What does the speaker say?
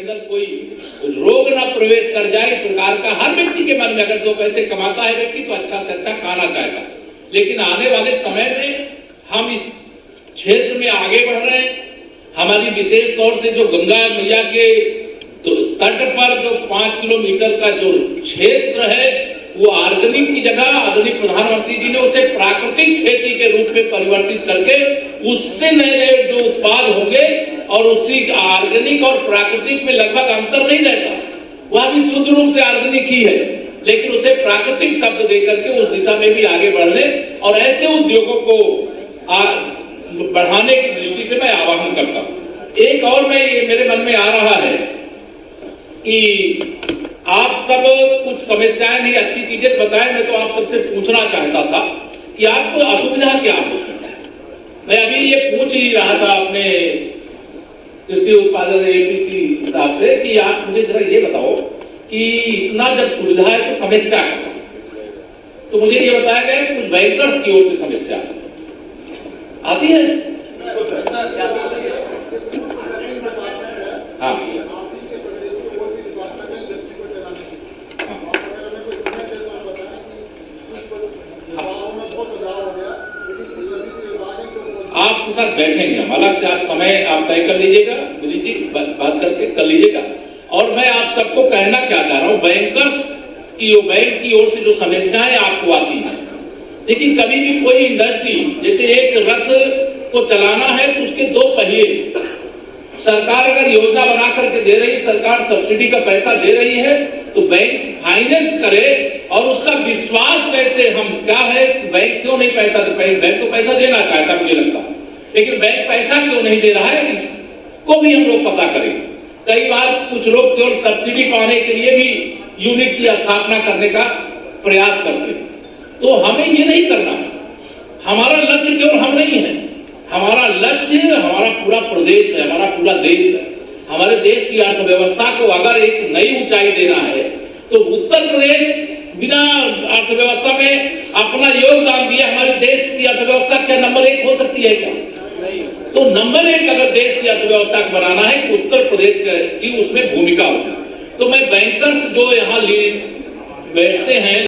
अंदर कोई रोग ना प्रवेश कर जाए, इस प्रकार का हर व्यक्ति के मन में, अगर 2 पैसे कमाता है व्यक्ति तो अच्छा से अच्छा खाना चाहेगा। लेकिन आने वाले समय में हम इस क्षेत्र में आगे बढ़ रहे हैं। हमारी विशेष तौर से जो गंगा मैया के तट पर जो 5 किलोमीटर का जो क्षेत्र है, वो ऑर्गेनिक की जगह आदरणीय प्रधानमंत्री जी ने उसे प्राकृतिक खेती के रूप में परिवर्तित करके उससे नए नए जो उत्पाद होंगे, और उसी ऑर्गेनिक और प्राकृतिक में लगभग अंतर नहीं रहता, वह भी शुद्ध रूप से ऑर्गेनिक ही है, लेकिन उसे प्राकृतिक शब्द देकर के उस दिशा में भी आगे बढ़ने और ऐसे उद्योगों को बढ़ाने की दृष्टि से मैं आह्वान करता हूं। एक और मेरे मन में आ रहा है कि आप सब कुछ समस्याएं नहीं, अच्छी चीजें बताएं। मैं तो आप सबसे पूछना चाहता था कि आपको असुविधा क्या होती है। मैं अभी ये पूछ ही रहा था अपने कृषि उत्पादन एपीसी साहब से कि आप मुझे जरा ये बताओ कि इतना जब सुविधा है तो समस्या क्या है। तो मुझे ये बताया गया कि कुछ बैंकर्स की ओर से समस्या आती है। हाँ, आपके साथ बैठेंगे हम, अलग से आप समय आप तय कर लीजिएगा, विनीत जी बात करके कर लीजिएगा। और मैं आप सबको कहना क्या चाह रहा हूं, बैंकर्स की बैंक की ओर से जो समस्याएं आपको आती हैं, देखिए कभी भी कोई इंडस्ट्री, जैसे एक रथ को चलाना है तो उसके 2 पहिए, सरकार अगर योजना बना करके दे रही है, सरकार सब्सिडी का पैसा दे रही है, तो बैंक फाइनेंस करे और उसका विश्वास कैसे, हम क्या है बैंक क्यों नहीं पैसा दे, बैंक को पैसा देना चाहता मुझे लगता, लेकिन बैंक पैसा क्यों नहीं दे रहा है, इसको भी हम लोग पता करें। कई बार कुछ लोग केवल सब्सिडी पाने के लिए भी यूनिट की स्थापना करने का प्रयास करते हैं, तो हमें ये नहीं करना है। हमारा लक्ष्य केवल हम नहीं है, हमारा लक्ष्य हमारा पूरा प्रदेश है, हमारा पूरा देश है। हमारे देश की अर्थव्यवस्था को अगर एक नई ऊंचाई देना है तो उत्तर प्रदेश बिना अर्थव्यवस्था में अपना योगदान दिए हमारे देश की अर्थव्यवस्था क्या नंबर 1 हो सकती है क्या? तो नंबर 1 अगर देश की अर्थव्यवस्था को बनाना है तो उत्तर प्रदेश की उसमें भूमिका होगी। तो मैं बैंकर्स जो यहाँ बैठते हैं